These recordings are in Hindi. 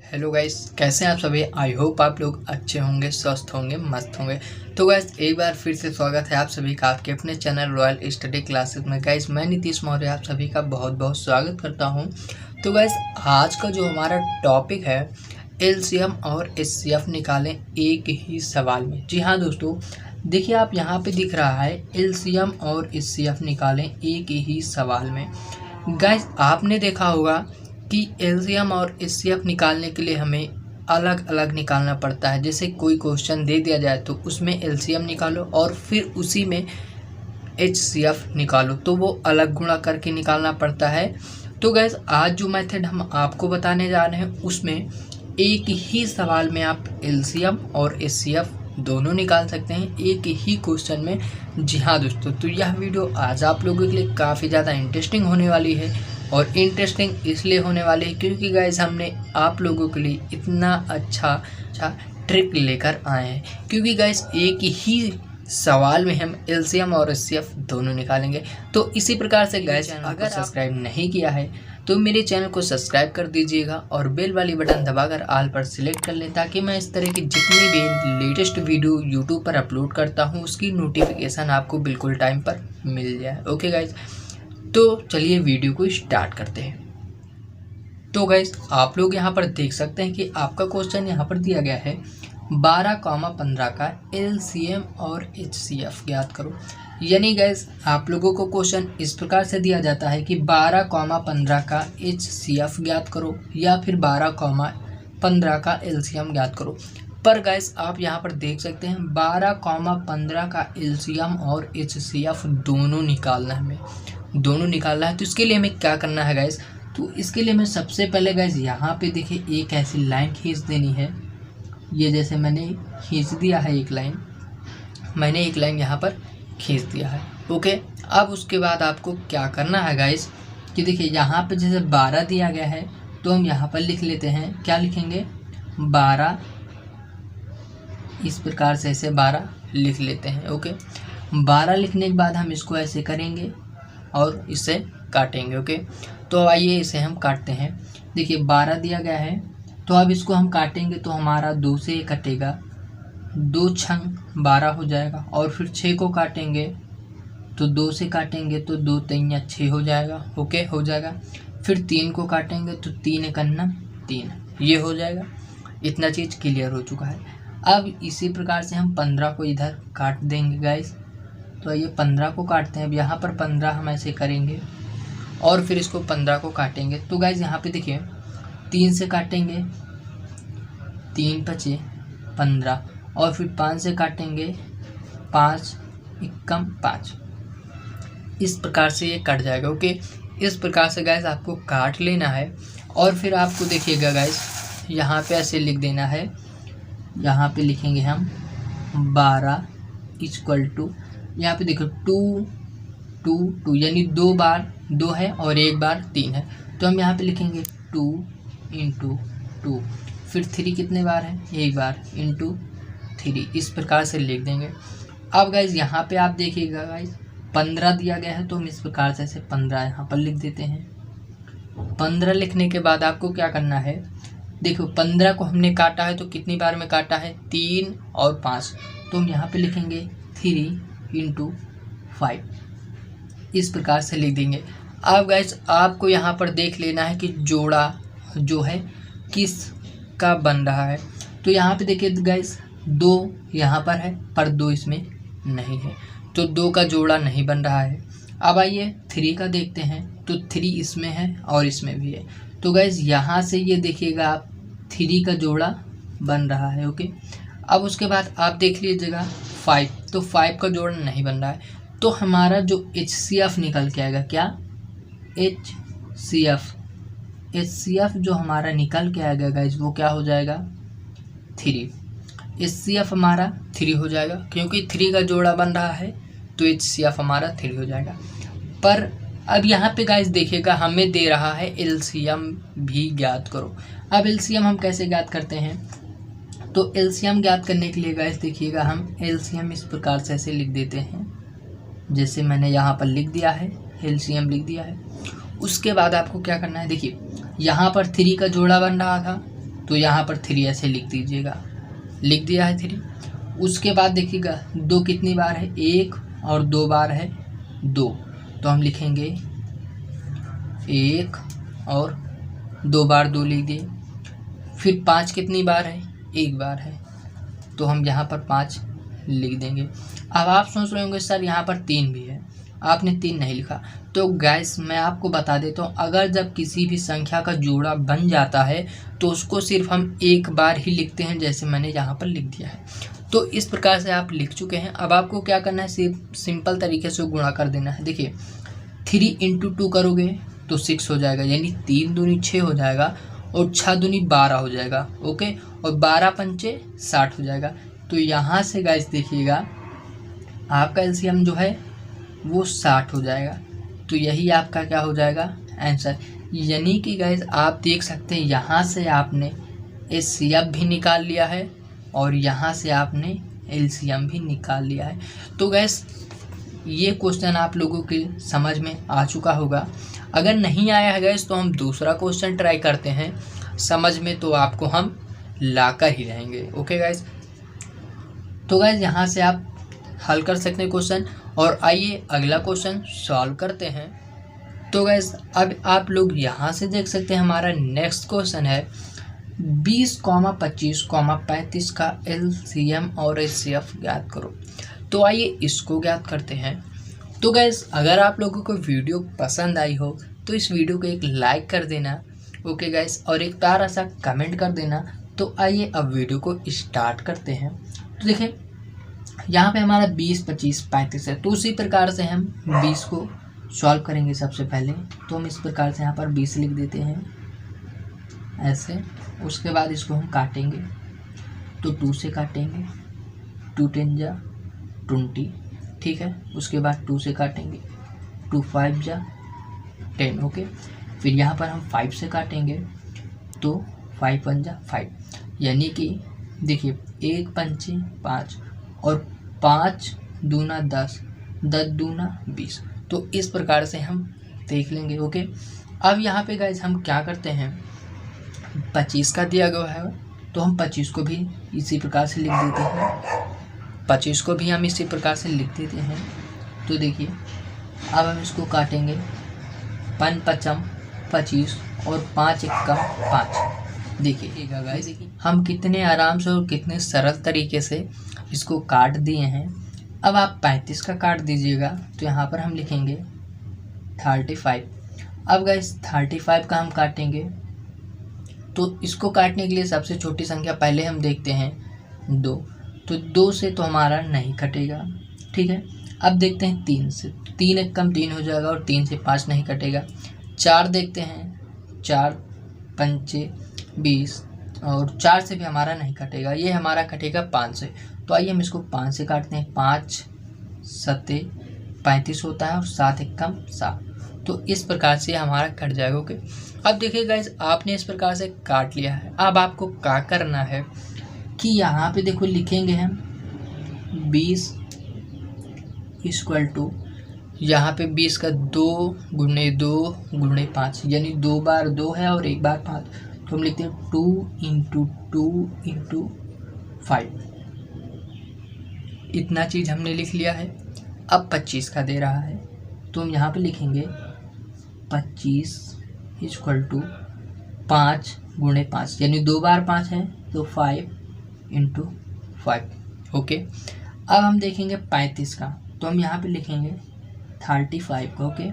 हेलो गाइस, कैसे हैं आप सभी। आई होप आप लोग अच्छे होंगे, स्वस्थ होंगे, मस्त होंगे। तो गाइस एक बार फिर से स्वागत है आप सभी का आपके अपने चैनल रॉयल स्टडी क्लासेस में। गाइस मैं नीतीश मौर्य आप सभी का बहुत बहुत स्वागत करता हूं। तो गाइस आज का जो हमारा टॉपिक है एलसीएम और एचसीएफ निकालें एक ही सवाल में। जी हाँ दोस्तों, देखिए आप यहाँ पे दिख रहा है एलसीएम और एचसीएफ निकालें एक ही सवाल में। गाइस आपने देखा होगा कि एलसीएम और एचसीएफ निकालने के लिए हमें अलग अलग निकालना पड़ता है। जैसे कोई क्वेश्चन दे दिया जाए तो उसमें एलसीएम निकालो और फिर उसी में एचसीएफ निकालो, तो वो अलग गुणा करके निकालना पड़ता है। तो गैस आज जो मेथड हम आपको बताने जा रहे हैं उसमें एक ही सवाल में आप एलसीएम और एचसीएफ दोनों निकाल सकते हैं एक ही क्वेश्चन में। जी हाँ दोस्तों, तो यह वीडियो आज आप लोगों के लिए काफ़ी ज़्यादा इंटरेस्टिंग होने वाली है। और इंटरेस्टिंग इसलिए होने वाली है क्योंकि गाइस हमने आप लोगों के लिए इतना अच्छा ट्रिक लेकर आए हैं। क्योंकि गाइस एक ही सवाल में हम एलसीएम और एचसीएफ दोनों निकालेंगे। तो इसी प्रकार से गाइस अगर सब्सक्राइब नहीं किया है तो मेरे चैनल को सब्सक्राइब कर दीजिएगा और बेल वाली बटन दबाकर ऑल पर सिलेक्ट कर लें, ताकि मैं इस तरह की जितनी भी लेटेस्ट वीडियो यूट्यूब पर अपलोड करता हूँ उसकी नोटिफिकेशन आपको बिल्कुल टाइम पर मिल जाए। ओके गाइस, तो चलिए वीडियो को स्टार्ट करते हैं। तो गाइस आप लोग यहाँ पर देख सकते हैं कि आपका क्वेश्चन यहाँ पर दिया गया है 12,15 का एलसीएम और एचसीएफ ज्ञात करो। यानी गाइस आप लोगों को क्वेश्चन इस प्रकार से दिया जाता है कि 12,15 का एचसीएफ ज्ञात करो या फिर 12,15 का एलसीएम ज्ञात करो। पर गाइस आप यहाँ पर देख सकते हैं 12,15 का एलसीएम और एचसीएफ दोनों निकालना है, हमें दोनों निकालना है। तो इसके लिए हमें क्या करना है गाइस, तो इसके लिए मैं सबसे पहले गाइस यहाँ पे देखिए एक ऐसी लाइन खींच देनी है। ये जैसे मैंने खींच दिया है एक लाइन, मैंने एक लाइन यहाँ पर खींच दिया है। ओके, अब उसके बाद आपको क्या करना है गाइस कि देखिए यहाँ पे जैसे 12 दिया गया है तो हम यहाँ पर लिख लेते हैं, क्या लिखेंगे 12, इस प्रकार से ऐसे 12 लिख लेते हैं। ओके, 12 लिखने के बाद हम इसको ऐसे करेंगे और इसे काटेंगे। ओके, तो आइए इसे हम काटते हैं। देखिए 12 दिया गया है तो अब इसको हम काटेंगे तो हमारा 2 से ये कटेगा, 2 छंग 12 हो जाएगा। और फिर 6 को काटेंगे तो 2 से काटेंगे तो 2 तिया 6 हो जाएगा। ओके, हो जाएगा। फिर 3 को काटेंगे तो 3 एकन्ना 3, ये हो जाएगा। इतना चीज़ क्लियर हो चुका है। अब इसी प्रकार से हम 15 को इधर काट देंगे गाइस। तो ये 15 को काटते हैं। अब यहाँ पर 15 हम ऐसे करेंगे और फिर इसको 15 को काटेंगे। तो गाइज यहाँ पे देखिए 3 से काटेंगे, 3 बचे 15, और फिर 5 से काटेंगे, 5 एकम 5, इस प्रकार से ये कट जाएगा। ओके, इस प्रकार से गाइज आपको काट लेना है। और फिर आपको देखिएगा गाइज यहाँ पे ऐसे लिख देना है, यहाँ पे लिखेंगे हम 12 इक्वल टू, यहाँ पे देखो 2 2 2, यानी 2 बार 2 है और 1 बार 3 है। तो हम यहाँ पे लिखेंगे 2 इंटू 2, फिर 3 कितने बार है, 1 बार इंटू 3, इस प्रकार से लिख देंगे। अब गाइज यहाँ पे आप देखिएगा गाइज 15 दिया गया है तो हम इस प्रकार से 15 यहाँ पर लिख देते हैं। 15 लिखने के बाद आपको क्या करना है, देखो 15 को हमने काटा है तो कितनी बार में काटा है, 3 और 5, तो हम यहाँ पे लिखेंगे 3 इंटू 5, इस प्रकार से लिख देंगे। अब गाइस आपको यहाँ पर देख लेना है कि जोड़ा जो है किस का बन रहा है। तो यहाँ पे देखिए गाइस 2 यहाँ पर है पर 2 इसमें नहीं है, तो 2 का जोड़ा नहीं बन रहा है। अब आइए 3 का देखते हैं, तो 3 इसमें है और इसमें भी है। तो गाइस यहाँ से ये देखिएगा आप 3 का जोड़ा बन रहा है। ओके, अब उसके बाद आप देख लीजिएगा 5, तो 5 का जोड़ा नहीं बन रहा है। तो हमारा जो एचसीएफ निकल के आएगा, क्या एचसीएफ जो हमारा निकल के आएगा गाइज वो क्या हो जाएगा 3। एचसीएफ हमारा 3 हो जाएगा, क्योंकि 3 का जोड़ा बन रहा है तो एचसीएफ हमारा 3 हो जाएगा। पर अब यहाँ पे गाइज देखिएगा हमें दे रहा है एलसीएम भी ज्ञात करो। अब एलसीएम हम कैसे ज्ञात करते हैं, तो एलसीएम ज्ञात करने के लिए गाइज देखिएगा हम एलसीएम इस प्रकार से ऐसे लिख देते हैं, जैसे मैंने यहाँ पर लिख दिया है, एलसीएम लिख दिया है। उसके बाद आपको क्या करना है, देखिए यहाँ पर 3 का जोड़ा बन रहा था तो यहाँ पर 3 ऐसे लिख दीजिएगा। लिख दिया है 3। उसके बाद देखिएगा 2 कितनी बार है, 1 और 2 बार है 2, तो हम लिखेंगे 1 और 2 बार 2 लिख दिए। फिर 5 कितनी बार है, 1 बार है, तो हम यहाँ पर 5 लिख देंगे। अब आप सोच रहे होंगे सर यहाँ पर 3 भी है, आपने 3 नहीं लिखा। तो गाइस मैं आपको बता देता हूँ, अगर जब किसी भी संख्या का जोड़ा बन जाता है तो उसको सिर्फ हम एक बार ही लिखते हैं, जैसे मैंने यहाँ पर लिख दिया है। तो इस प्रकार से आप लिख चुके हैं। अब आपको क्या करना है, सिर्फ सिंपल तरीके से गुणा कर देना है। देखिए 3 × 2 करोगे तो 6 हो जाएगा, यानी 3 दूनी 6 हो जाएगा और 6 दूनी 12 हो जाएगा। ओके, और 12 पंचे 60 हो जाएगा। तो यहाँ से गाइस देखिएगा आपका एलसीएम जो है वो 60 हो जाएगा। तो यही आपका क्या हो जाएगा, आंसर। यानी कि गाइस आप देख सकते हैं यहाँ से आपने एचसीएफ भी निकाल लिया है और यहाँ से आपने एलसीएम भी निकाल लिया है। तो गाइस ये क्वेश्चन आप लोगों के समझ में आ चुका होगा। अगर नहीं आया है गाइस तो हम दूसरा क्वेश्चन ट्राई करते हैं, समझ में तो आपको हम लाकर ही रहेंगे। ओके गाइस, तो गाइस यहाँ से आप हल कर सकते हैं क्वेश्चन। और आइए अगला क्वेश्चन सॉल्व करते हैं। तो गाइस अब आप लोग यहाँ से देख सकते हैं हमारा नेक्स्ट क्वेश्चन है 20, 25, 35 का एलसीएम और एचसीएफ ज्ञात करो। तो आइए इसको ज्ञात करते हैं। तो गाइस अगर आप लोगों को वीडियो पसंद आई हो तो इस वीडियो को एक लाइक कर देना। ओके गाइस, और एक प्यारा सा कमेंट कर देना। तो आइए अब वीडियो को स्टार्ट करते हैं। तो देखें यहाँ पे हमारा 20, 25, 35 है, तो उसी प्रकार से हम 20 को सॉल्व करेंगे। सबसे पहले तो हम इस प्रकार से यहाँ पर 20 लिख देते हैं ऐसे। उसके बाद इसको हम काटेंगे, तो 2 से काटेंगे, 2 10 जा 20, ठीक है। उसके बाद 2 से काटेंगे, 2 5 जा 10, ओके। फिर यहाँ पर हम 5 से काटेंगे, तो 5 1 जा 5, यानी कि देखिए 1 पंचे 5 और 5 दूना 10, 10 दूना 20। तो इस प्रकार से हम देख लेंगे। ओके, अब यहाँ पे गाइज हम क्या करते हैं, 25 का दिया गया है तो हम 25 को भी इसी प्रकार से लिख देते हैं। 25 को भी हम इसी प्रकार से लिख देते हैं। तो देखिए अब हम इसको काटेंगे, 5 5 25 और 5 1 5। देखिए गाइस, देखिए हम कितने आराम से और कितने सरल तरीके से इसको काट दिए हैं। अब आप 35 का काट दीजिएगा, तो यहाँ पर हम लिखेंगे 35। अब गाइस 35 का हम काटेंगे, तो इसको काटने के लिए सबसे छोटी संख्या पहले हम देखते हैं 2, तो 2 से तो हमारा नहीं कटेगा, ठीक है। अब देखते हैं 3 से, 3 एक कम 3 हो जाएगा और 3 से 5 नहीं कटेगा। 4 देखते हैं, 4 पंचे 20 और 4 से भी हमारा नहीं कटेगा, ये हमारा कटेगा 5 से। तो आइए हम इसको 5 से काटते हैं। 5 7 35 होता है और 7 एक कम 7, तो इस प्रकार से हमारा कट जाएगा। ओके, अब देखिए गाइज आपने इस प्रकार से काट लिया है। अब आपको क्या करना है कि यहाँ पे देखो लिखेंगे हम 20 = यहाँ पे 20 का 2 गुणे 2 गुणे 5, यानी 2 बार 2 है और 1 बार 5, तो हम लिखते हैं 2 × 2 × 5। इतना चीज़ हमने लिख लिया है। अब 25 का दे रहा है, तो हम यहाँ पे लिखेंगे 25 = 5 गुणे 5, यानी 2 बार 5 है तो 5 × 5। ओके, अब हम देखेंगे 35 का, तो हम यहाँ पे लिखेंगे 35 का। ओके,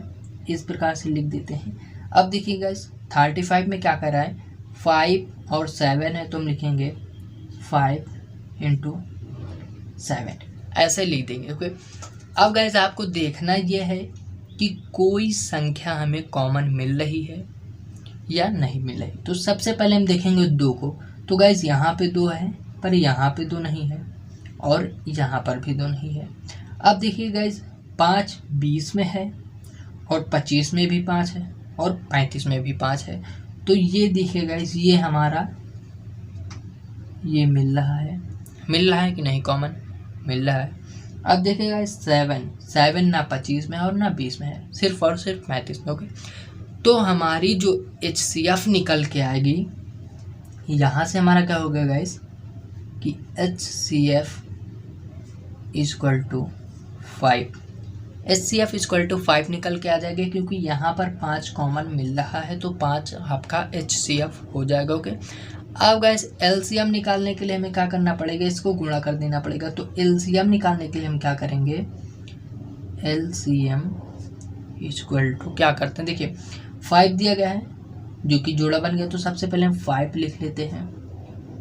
इस प्रकार से लिख देते हैं। अब देखिए गाइस 35 में क्या कर रहा है, 5 और 7 है, तो हम लिखेंगे 5 × 7, ऐसे लिख देंगे। ओके, अब गाइस आपको देखना यह है कि कोई संख्या हमें कॉमन मिल रही है या नहीं मिल रही। तो सबसे पहले हम देखेंगे 2 को, तो गाइस यहाँ पे 2 है पर यहाँ पे 2 नहीं है और यहाँ पर भी 2 नहीं है। अब देखिए गाइस 5 20 में है और 25 में भी 5 है और 35 में भी 5 है, तो ये देखिए गाइस ये हमारा ये मिल रहा है कि नहीं, कॉमन मिल रहा है। अब देखिए गाइस 7 ना 25 में और ना 20 में है, सिर्फ और सिर्फ 35 में। ओके, तो हमारी जो HCF निकल के आएगी यहाँ से हमारा क्या होगा गाइस कि HCF equal to 5, HCF equal to 5 निकल के आ जाएगा, क्योंकि यहाँ पर 5 कॉमन मिल रहा है तो 5 आपका HCF हो जाएगा। ओके, अब गाइस LCM निकालने के लिए हमें क्या करना पड़ेगा, इसको गुणा कर देना पड़ेगा। तो LCM निकालने के लिए हम क्या करेंगे, LCM इक्वल टू क्या करते हैं, देखिए 5 दिया गया है जो कि जोड़ा बन गया, तो सबसे पहले हम 5 लिख लेते हैं,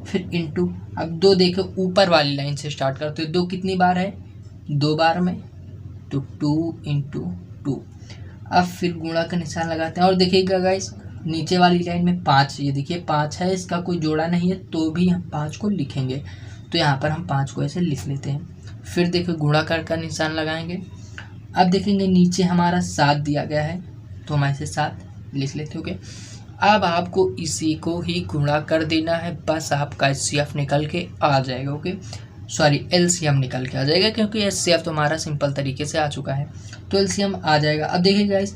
फिर इंटू, अब 2 देखो ऊपर वाली लाइन से स्टार्ट करते हैं। 2 कितनी बार है, 2 बार में, तो 2 इंटू 2। अब फिर गुणा का निशान लगाते हैं और देखिएगा गाइस नीचे वाली लाइन में 5, ये देखिए 5 है, इसका कोई जोड़ा नहीं है तो भी हम 5 को लिखेंगे। तो यहाँ पर हम 5 को ऐसे लिख लेते हैं। फिर देखिए गुणाकार का निशान लगाएंगे। अब देखेंगे नीचे हमारा 7 दिया गया है तो हम ऐसे 7 लिख लेते हैं। ओके, अब आपको इसी को ही गुणा कर देना है, बस आपका HCF निकल के आ जाएगा। ओके, सॉरी LCM निकल के आ जाएगा, क्योंकि HCF तो हमारा सिंपल तरीके से आ चुका है, तो LCM आ जाएगा। अब देखिए गाइस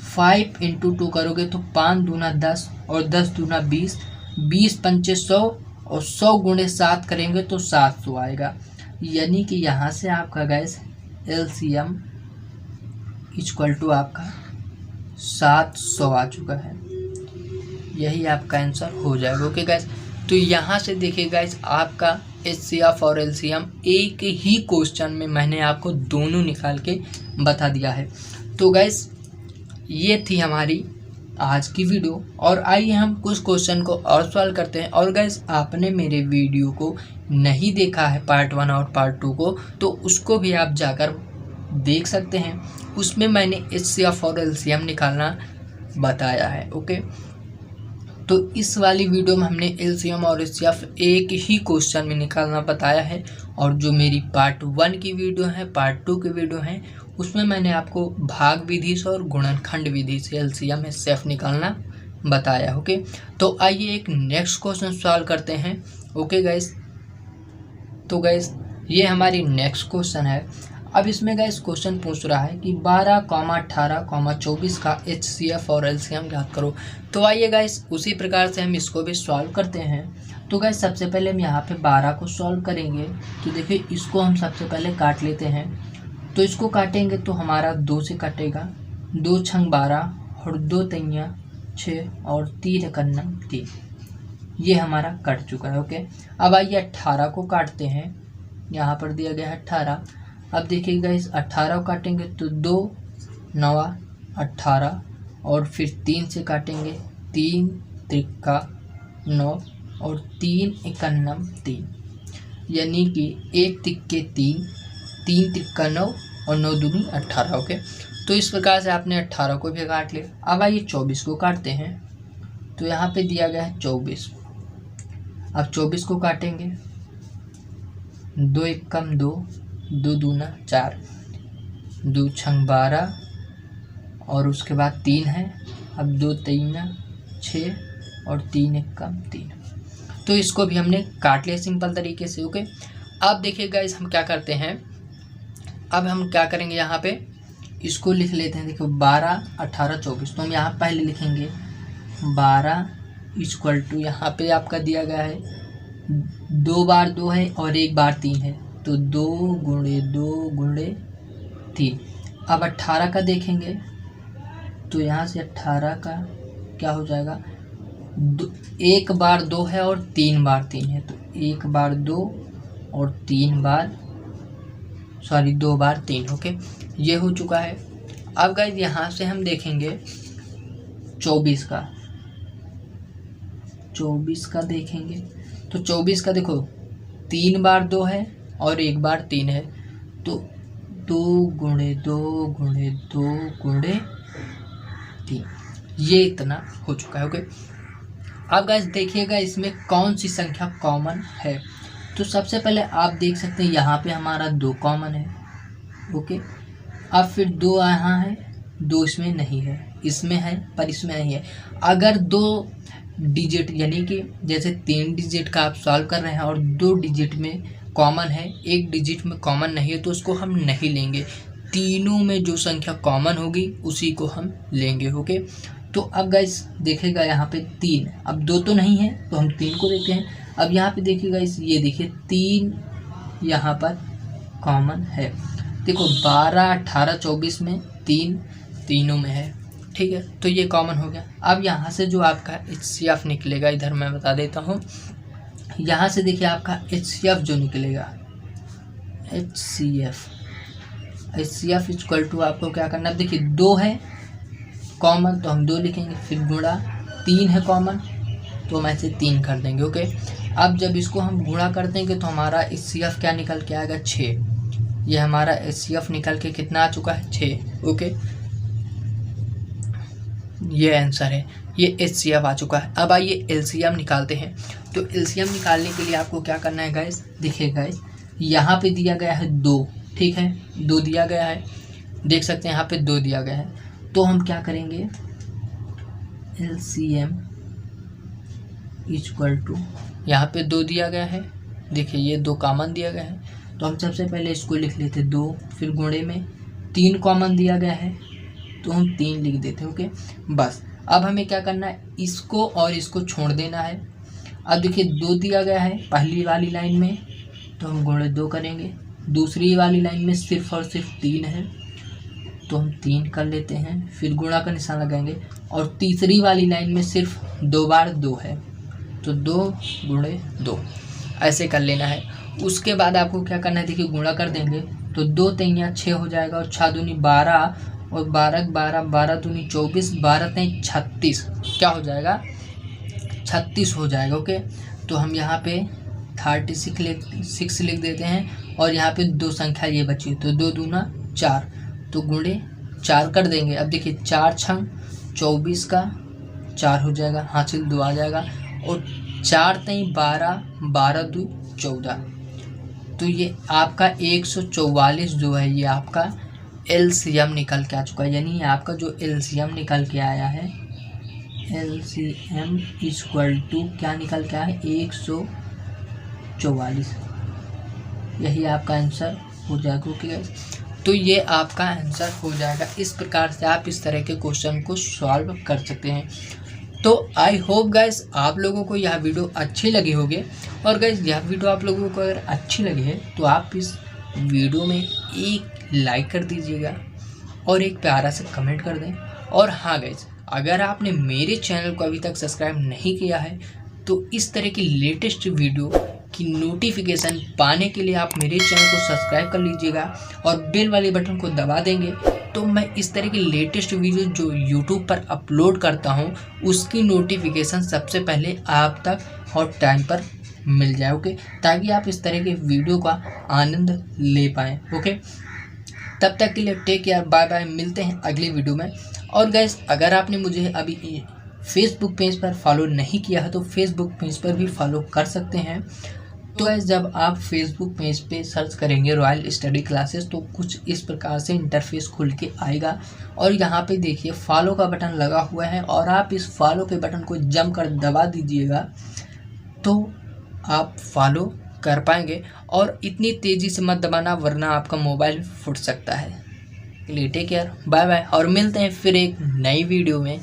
5 इंटू 2 करोगे तो 5 दूना 10 और 10 दूना 20, 20 पंचे 100 और 100 गुणे 7 करेंगे तो 700 आएगा। यानी कि यहाँ से आपका गाइस LCM इक्वल टू आपका 700 आ चुका है, यही आपका आंसर हो जाएगा। ओके गाइस, तो यहाँ से देखिए गाइस आपका HCF और LCM एक ही क्वेश्चन में मैंने आपको दोनों निकाल के बता दिया है। तो गाइस ये थी हमारी आज की वीडियो, और आइए हम कुछ क्वेश्चन को और सॉल्व करते हैं। और गाइस आपने मेरे वीडियो को नहीं देखा है पार्ट 1 और पार्ट 2 को, तो उसको भी आप जाकर देख सकते हैं, उसमें मैंने HCF और LCM निकालना बताया है। ओके, तो इस वाली वीडियो में हमने LCM और HCF एक ही क्वेश्चन में निकालना बताया है, और जो मेरी पार्ट 1 की वीडियो है, पार्ट 2 की वीडियो है, उसमें मैंने आपको भाग विधि से और गुणनखंड विधि से LCM HCF निकालना बताया। ओके, तो आइए एक नेक्स्ट क्वेश्चन सॉल्व करते हैं। ओके गाइस, तो गाइस ये हमारी नेक्स्ट क्वेश्चन है। अब इसमें गाइस क्वेश्चन पूछ रहा है कि 12, 18, 24 का HCF और LCM ज्ञात करो। तो आइए गाइस उसी प्रकार से हम इसको भी सॉल्व करते हैं। तो गाइस सबसे पहले हम यहाँ पे 12 को सॉल्व करेंगे। तो देखिए इसको हम सबसे पहले काट लेते हैं। तो इसको काटेंगे तो हमारा 2 से कटेगा, 2 छंग 12 और 2 तैया 6 और 3 एकन्नम 3, ये हमारा कट चुका है। ओके, अब आइए 18 को काटते हैं। यहाँ पर दिया गया है 18। अब देखिएगा इस 18 को काटेंगे तो 2 9 18 और फिर 3 से काटेंगे, 3 त्रिका 9 और 3 एकन्नम 3, यानी कि 1 तिक्के 3, 3 तिक्का 9 और 9 दूनी 18। ओके, तो इस प्रकार से आपने 18 को भी काट लिया। अब आइए 24 को काटते हैं। तो यहाँ पे दिया गया है 24। अब 24 को काटेंगे, 2 एकम 2, 2 दूना 4, 2 छंग 12 और उसके बाद 3 है। अब 2 तैना 6 और 3 एकम 3। तो इसको भी हमने काट लिया सिंपल तरीके से। ओके, अब देखिए गाइस हम क्या करते हैं, अब हम क्या करेंगे, यहाँ पे इसको लिख लेते हैं। देखो 12 18 24, तो हम यहाँ पहले लिखेंगे 12 इक्वल टू, यहाँ पे आपका दिया गया है 2 बार 2 है और 1 बार 3 है, तो 2 गुणे 2 गुणे 3। अब 18 का देखेंगे तो यहाँ से 18 का क्या हो जाएगा, 1 बार 2 है और 3 बार 3 है, तो 1 बार 2 और 3 बार 2 बार 3। ओके, ये हो चुका है। अब गाइस यहाँ से हम देखेंगे 24 का देखेंगे तो 24 का देखो 3 बार 2 है और 1 बार 3 है, तो 2 गुणे 2 गुणे 2 गुणे 3, ये इतना हो चुका है। ओके, अब गाइस देखिएगा इसमें कौन सी संख्या कॉमन है। तो सबसे पहले आप देख सकते हैं यहाँ पे हमारा 2 कॉमन है। ओके, अब फिर 2 यहाँ है, 2 इसमें नहीं है, इसमें है पर इसमें नहीं है। अगर 2 डिजिट यानी कि जैसे 3 डिजिट का आप सॉल्व कर रहे हैं और 2 डिजिट में कॉमन है, 1 डिजिट में कॉमन नहीं है, तो उसको हम नहीं लेंगे। तीनों में जो संख्या कॉमन होगी उसी को हम लेंगे। ओके, तो अब गाइस देखिएगा यहाँ पे 3, अब 2 तो नहीं है तो हम 3 को देखते हैं। अब यहाँ पे देखिए गाइस, ये देखिए 3 यहाँ पर कॉमन है। देखो 12, 18, 24 में 3 तीनों में है, ठीक है, तो ये कॉमन हो गया। अब यहाँ से जो आपका HCF निकलेगा, इधर मैं बता देता हूँ, यहाँ से देखिए आपका HCF जो निकलेगा, HCF इक्वल टू आपको क्या करना है, देखिए 2 है कॉमन तो हम 2 लिखेंगे, फिर गुणा 3 है कॉमन तो हम ऐसे 3 कर देंगे। ओके, अब जब इसको हम गुणा कर देंगे तो हमारा HCF क्या निकल के आएगा, 6। ये हमारा HCF निकल के कितना आ चुका है, 6। ओके, ये आंसर है, ये HCF आ चुका है। अब आइए LCM निकालते हैं। तो LCM निकालने के लिए आपको क्या करना है गाइस, देखिए गाइस यहाँ पे दिया गया है 2, ठीक है, 2 दिया गया है, देख सकते हैं यहाँ पे 2 दिया गया है। तो हम क्या करेंगे, LCM इक्वल टू, यहाँ पे 2 दिया गया है, देखिए ये 2 कॉमन दिया गया है, तो हम सबसे पहले इसको लिख लेते 2, फिर गुणे में 3 कॉमन दिया गया है तो हम 3 लिख देते। ओके, बस अब हमें क्या करना है, इसको और इसको छोड़ देना है। अब देखिए 2 दिया गया है पहली वाली लाइन में तो हम गुणे 2 करेंगे, दूसरी वाली लाइन में सिर्फ और सिर्फ 3 है तो हम 3 कर लेते हैं, फिर गुणा का निशान लगाएंगे, और तीसरी वाली लाइन में सिर्फ 2 बार 2 है तो 2 गुणे 2 ऐसे कर लेना है। उसके बाद आपको क्या करना है, देखिए गुणा कर देंगे तो 2 3 6 हो जाएगा, और 6 दूनी 12, और 12 12, 12 दूनी 24, 12 3 36, क्या हो जाएगा, 36 हो जाएगा। ओके, तो हम यहाँ पे 36 लिख देते हैं, और यहाँ पे 2 संख्या ये बची तो 2 दूना 4 तो गुणे 4 कर देंगे। अब देखिए 4 छंग 24 का 4 हो जाएगा, हासिल 2 आ जाएगा, और 4 3 12, 12 2 14, तो ये आपका 144 जो है ये आपका LCM निकल के आ चुका है। यानी आपका जो LCM निकल के आया है, LCM इक्वल टू क्या निकल के आया है, 144, यही आपका आंसर हो जाएगा। ओके, तो ये आपका आंसर हो जाएगा। इस प्रकार से आप इस तरह के क्वेश्चन को सॉल्व कर सकते हैं। तो आई होप गाइस आप लोगों को यह वीडियो अच्छी लगी होगी, और गाइस यह वीडियो आप लोगों को अगर अच्छी लगी है तो आप इस वीडियो में एक लाइक कर दीजिएगा और एक प्यारा सा कमेंट कर दें। और हाँ गाइस, अगर आपने मेरे चैनल को अभी तक सब्सक्राइब नहीं किया है तो इस तरह की लेटेस्ट वीडियो की नोटिफिकेशन पाने के लिए आप मेरे चैनल को सब्सक्राइब कर लीजिएगा और बेल वाले बटन को दबा देंगे, तो मैं इस तरह की लेटेस्ट वीडियो जो यूट्यूब पर अपलोड करता हूं उसकी नोटिफिकेशन सबसे पहले आप तक हॉट टाइम पर मिल जाए। ओके, ताकि आप इस तरह के वीडियो का आनंद ले पाएँ। ओके, तब तक के लिए टेक केयर, बाय बाय, मिलते हैं अगली वीडियो में। और गाइस अगर आपने मुझे अभी फेसबुक पेज पर फॉलो नहीं किया है तो फेसबुक पेज पर भी फॉलो कर सकते हैं। तो गाइस जब आप फेसबुक पेज पे सर्च करेंगे रॉयल स्टडी क्लासेस तो कुछ इस प्रकार से इंटरफेस खुल के आएगा, और यहाँ पे देखिए फॉलो का बटन लगा हुआ है, और आप इस फॉलो के बटन को जमकर दबा दीजिएगा तो आप फॉलो कर पाएंगे। और इतनी तेज़ी से मत दबाना वरना आपका मोबाइल फूट सकता है। टेक केयर, बाय बाय, और मिलते हैं फिर एक नई वीडियो में।